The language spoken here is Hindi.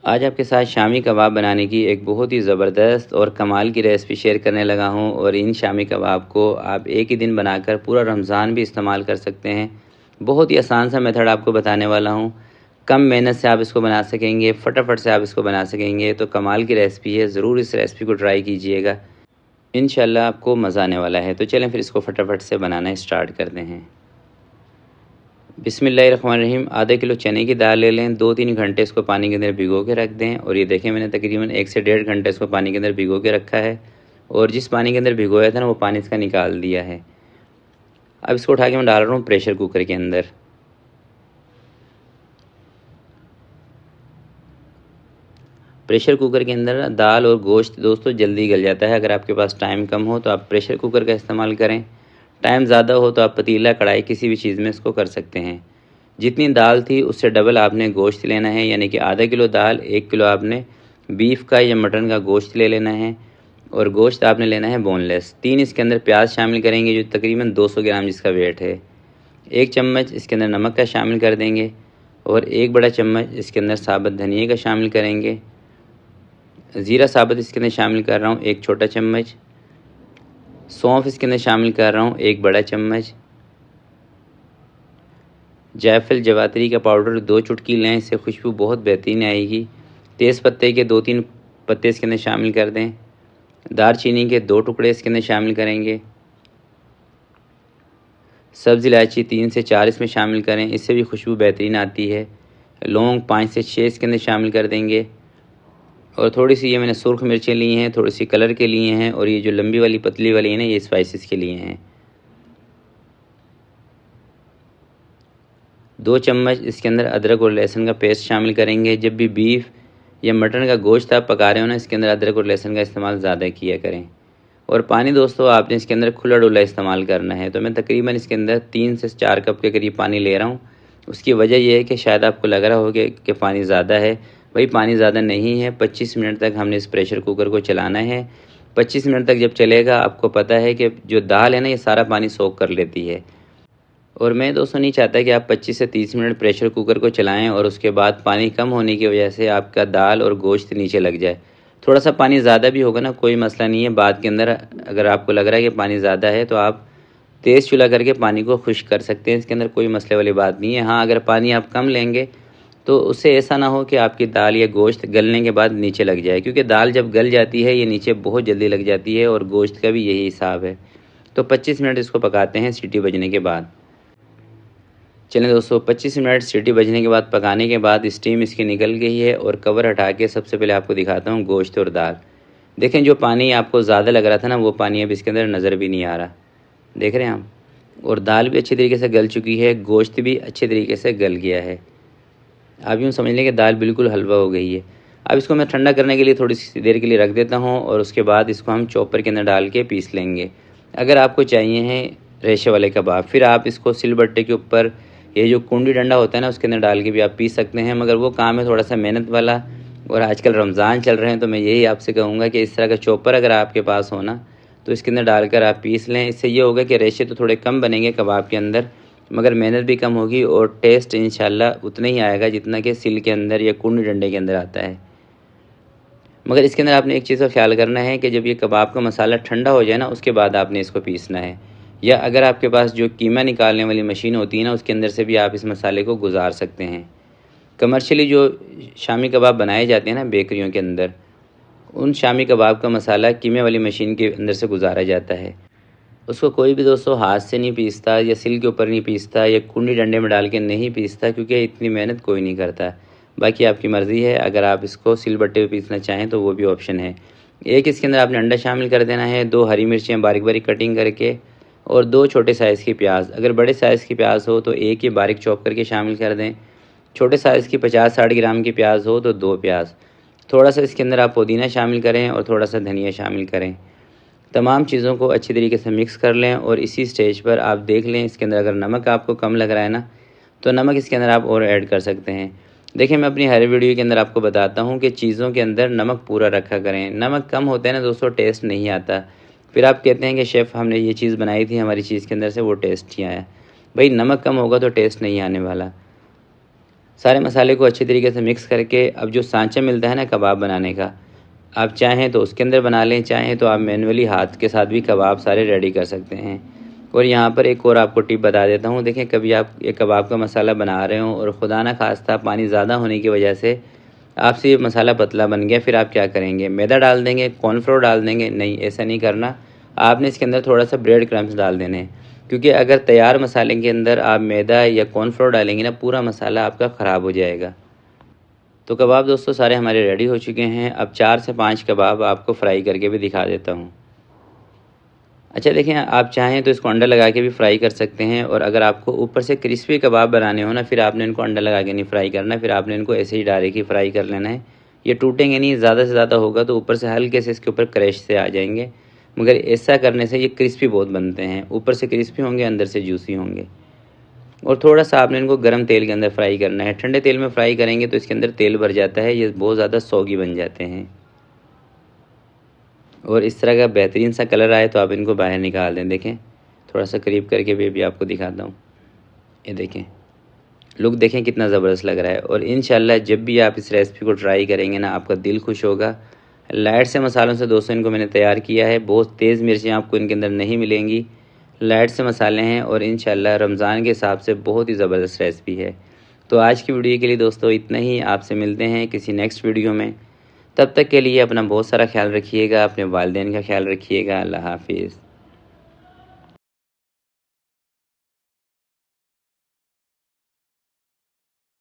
आज आपके साथ शामी कबाब बनाने की एक बहुत ही ज़बरदस्त और कमाल की रेसिपी शेयर करने लगा हूं। और इन शामी कबाब को आप एक ही दिन बनाकर पूरा रमज़ान भी इस्तेमाल कर सकते हैं। बहुत ही आसान सा मेथड आपको बताने वाला हूं। कम मेहनत से आप इसको बना सकेंगे, फटाफट से आप इसको बना सकेंगे। तो कमाल की रेसिपी है, ज़रूर इस रेसिपी को ट्राई कीजिएगा, इंशाल्लाह आपको मज़ा आने वाला है। तो चलें फिर इसको फटाफट से बनाना स्टार्ट करते हैं। बिस्मिल्लाहिर्रहमानिर्रहीम। आधा किलो चने की दाल ले लें, 2-3 घंटे इसको पानी के अंदर भिगो के रख दें। और ये देखें, मैंने तकरीबन 1 से 1.5 घंटे इसको पानी के अंदर भिगो के रखा है। और जिस पानी के अंदर भिगोया था ना, वो पानी इसका निकाल दिया है। अब इसको उठा के मैं डाल रहा हूँ प्रेशर कुकर के अंदर। प्रेशर कुकर के अंदर दाल और गोश्त दोस्तों जल्दी गल जाता है। अगर आपके पास टाइम कम हो तो आप प्रेशर कुकर का इस्तेमाल करें। टाइम ज़्यादा हो तो आप पतीला, कढ़ाई, किसी भी चीज़ में इसको कर सकते हैं। जितनी दाल थी उससे डबल आपने गोश्त लेना है, यानी कि आधा किलो दाल 1 किलो आपने बीफ का या मटन का गोश्त ले लेना है। और गोश्त आपने लेना है बोनलेस। 3 इसके अंदर प्याज शामिल करेंगे, जो तकरीबन 200 ग्राम जिसका वेट है। 1 चम्मच इसके अंदर नमक का शामिल कर देंगे। और 1 बड़ा चम्मच इसके अंदर साबुत धनिया का शामिल करेंगे। ज़ीरा साबुत इसके अंदर शामिल कर रहा हूँ 1 छोटा चम्मच। सौंफ इसके अंदर शामिल कर रहा हूँ 1 बड़ा चम्मच। जायफल जवातरी का पाउडर 2 चुटकी लें, इससे खुशबू बहुत बेहतरीन आएगी। तेज़ पत्ते के 2-3 पत्ते इसके अंदर शामिल कर दें। दारचीनी के 2 टुकड़े इसके अंदर शामिल करेंगे। सब्ज़ इलायची 3 से 4 इसमें शामिल करें, इससे भी खुशबू बेहतरीन आती है। लौंग 5 से 6 इसके अंदर शामिल कर देंगे। और थोड़ी सी ये मैंने सुर्ख मिर्चें ली हैं, थोड़ी सी कलर के लिए हैं। और ये जो लंबी वाली पतली वाली है ना, ये स्पाइसेस के लिए हैं। 2 चम्मच इसके अंदर अदरक और लहसुन का पेस्ट शामिल करेंगे। जब भी बीफ या मटन का गोश्त आप पका रहे हो ना, इसके अंदर अदरक और लहसुन का इस्तेमाल ज़्यादा किया करें। और पानी दोस्तों आपने इसके अंदर खुला डुला इस्तेमाल करना है। तो मैं तकरीबन इसके अंदर 3 से 4 कप के करीब पानी ले रहा हूँ। उसकी वजह यह है कि शायद आपको लग रहा हो कि पानी ज़्यादा है। भाई पानी ज़्यादा नहीं है। 25 मिनट तक हमने इस प्रेशर कुकर को चलाना है। 25 मिनट तक जब चलेगा, आपको पता है कि जो दाल है ना, ये सारा पानी सोख कर लेती है। और मैं दोस्तों नहीं चाहता कि आप 25 से 30 मिनट प्रेशर कुकर को चलाएं और उसके बाद पानी कम होने की वजह से आपका दाल और गोश्त नीचे लग जाए। थोड़ा सा पानी ज़्यादा भी होगा ना, कोई मसला नहीं है। बाद के अंदर अगर आपको लग रहा है कि पानी ज़्यादा है तो आप तेज़ चूल्हा करके पानी को खुश्क कर सकते हैं। इसके अंदर कोई मसले वाली बात नहीं है। हाँ, अगर पानी आप कम लेंगे तो उससे ऐसा ना हो कि आपकी दाल या गोश्त गलने के बाद नीचे लग जाए, क्योंकि दाल जब गल जाती है ये नीचे बहुत जल्दी लग जाती है। और गोश्त का भी यही हिसाब है। तो 25 मिनट इसको पकाते हैं सीटी बजने के बाद। चलें दोस्तों, 25 मिनट सीटी बजने के बाद पकाने के बाद स्टीम इसकी निकल गई है। और कवर हटा के सबसे पहले आपको दिखाता हूँ गोश्त और दाल। देखें, जो पानी आपको ज़्यादा लग रहा था ना, वो पानी अब इसके अंदर नज़र भी नहीं आ रहा। देख रहे हैं हम। और दाल भी अच्छी तरीके से गल चुकी है, गोश्त भी अच्छे तरीके से गल गया है। आप यूँ समझ लें कि दाल बिल्कुल हलवा हो गई है। अब इसको मैं ठंडा करने के लिए थोड़ी सी देर के लिए रख देता हूँ। और उसके बाद इसको हम चॉपर के अंदर डाल के पीस लेंगे। अगर आपको चाहिए हैं रेशे वाले कबाब, फिर आप इसको सिलबट्टे के ऊपर, ये जो कुंडी डंडा होता है ना, उसके अंदर डाल के भी आप पीस सकते हैं। मगर वो काम है थोड़ा सा मेहनत वाला। और आजकल रमज़ान चल रहे हैं, तो मैं यही आपसे कहूँगा कि इस तरह का चॉपर अगर आपके पास हो ना, तो इसके अंदर डालकर आप पीस लें। इससे ये होगा कि रेशे तो थोड़े कम बनेंगे कबाब के अंदर, मगर मेहनत भी कम होगी और टेस्ट इंशाल्लाह उतना ही आएगा जितना कि सिल के अंदर या कुंडी डंडे के अंदर आता है। मगर इसके अंदर आपने एक चीज़ का ख्याल करना है कि जब ये कबाब का मसाला ठंडा हो जाए ना, उसके बाद आपने इसको पीसना है। या अगर आपके पास जो कीमा निकालने वाली मशीन होती है ना, उसके अंदर से भी आप इस मसाले को गुजार सकते हैं। कमर्शियली जो शामी कबाब बनाए जाते हैं ना बेकरियों के अंदर, उन शामी कबाब का मसाला कीमे वाली मशीन के अंदर से गुजारा जाता है। उसको कोई भी दोस्तों हाथ से नहीं पीसता, या सिल के ऊपर नहीं पीसता, या कुंडी डंडे में डाल के नहीं पीसता, क्योंकि इतनी मेहनत कोई नहीं करता। बाकी आपकी मर्ज़ी है, अगर आप इसको सिलबट्टे पे पीसना चाहें तो वो भी ऑप्शन है। एक इसके अंदर आपने अंडा शामिल कर देना है, 2 हरी मिर्चें बारीक बारीक कटिंग करके, और 2 छोटे साइज़ की प्याज। अगर बड़े साइज़ की प्याज हो तो एक ही बारीक चॉप करके शामिल कर दें। छोटे साइज़ की 50-60 ग्राम की प्याज हो तो 2 प्याज। थोड़ा सा इसके अंदर आप पुदीना शामिल करें और थोड़ा सा धनिया शामिल करें। तमाम चीज़ों को अच्छी तरीके से मिक्स कर लें। और इसी स्टेज पर आप देख लें, इसके अंदर अगर नमक आपको कम लग रहा है ना, तो नमक इसके अंदर आप और ऐड कर सकते हैं। देखिए, मैं अपनी हर वीडियो के अंदर आपको बताता हूँ कि चीज़ों के अंदर नमक पूरा रखा करें। नमक कम होता है ना दोस्तों, टेस्ट नहीं आता। फिर आप कहते हैं कि शेफ़ हमने ये चीज़ बनाई थी, हमारी चीज़ के अंदर से वो टेस्ट ही आया। भाई नमक कम होगा तो टेस्ट नहीं आने वाला। सारे मसाले को अच्छी तरीके से मिक्स करके अब जो सांचा मिलता है ना कबाब बनाने का, आप चाहें तो उसके अंदर बना लें, चाहें तो आप मैनुअली हाथ के साथ भी कबाब सारे रेडी कर सकते हैं। और यहाँ पर एक और आपको टिप बता देता हूँ। देखें, कभी आप ये कबाब का मसाला बना रहे हो और खुदा ना खास्ता पानी ज़्यादा होने की वजह से आपसे ये मसाला पतला बन गया, फिर आप क्या करेंगे? मैदा डाल देंगे, कॉर्नफ्लोर डाल देंगे? नहीं, ऐसा नहीं करना। आपने इसके अंदर थोड़ा सा ब्रेड क्रम्स डाल देने हैं, क्योंकि अगर तैयार मसाले के अंदर आप मैदा या कॉर्नफ्लोर डालेंगे ना, पूरा मसाला आपका ख़राब हो जाएगा। तो कबाब दोस्तों सारे हमारे रेडी हो चुके हैं। अब 4 से 5 कबाब आपको फ्राई करके भी दिखा देता हूँ। अच्छा देखें, आप चाहें तो इसको अंडा लगा के भी फ्राई कर सकते हैं, और अगर आपको ऊपर से क्रिस्पी कबाब बनाने हो ना, फिर आपने इनको अंडा लगा के नहीं फ्राई करना, फिर आपने इनको ऐसे ही डायरेक्ट ही फ्राई कर लेना है। ये टूटेंगे नहीं, ज़्यादा से ज़्यादा होगा तो ऊपर से हल्के से इसके ऊपर क्रैश से आ जाएंगे, मगर ऐसा करने से ये क्रिस्पी बहुत बनते हैं। ऊपर से क्रिस्पी होंगे, अंदर से जूसी होंगे। और थोड़ा सा आपने इनको गर्म तेल के अंदर फ्राई करना है। ठंडे तेल में फ्राई करेंगे तो इसके अंदर तेल भर जाता है, ये बहुत ज़्यादा सौगी बन जाते हैं। और इस तरह का बेहतरीन सा कलर आए तो आप इनको बाहर निकाल दें। देखें, थोड़ा सा करीब करके भी आपको दिखाता हूँ। ये देखें, लुक देखें कितना ज़बरदस्त लग रहा है। और इंशाल्लाह जब भी आप इस रेसिपी को ट्राई करेंगे ना, आपका दिल खुश होगा। लाइट से मसालों से दोस्तों इनको मैंने तैयार किया है। बहुत तेज़ मिर्चें आपको इनके अंदर नहीं मिलेंगी, लाइट से मसाले हैं, और इंशाल्लाह रमज़ान के हिसाब से बहुत ही ज़बरदस्त रेसिपी है। तो आज की वीडियो के लिए दोस्तों इतना ही। आपसे मिलते हैं किसी नेक्स्ट वीडियो में। तब तक के लिए अपना बहुत सारा ख्याल रखिएगा, अपने वालिदैन का ख्याल रखिएगा। अल्लाह हाफिज़।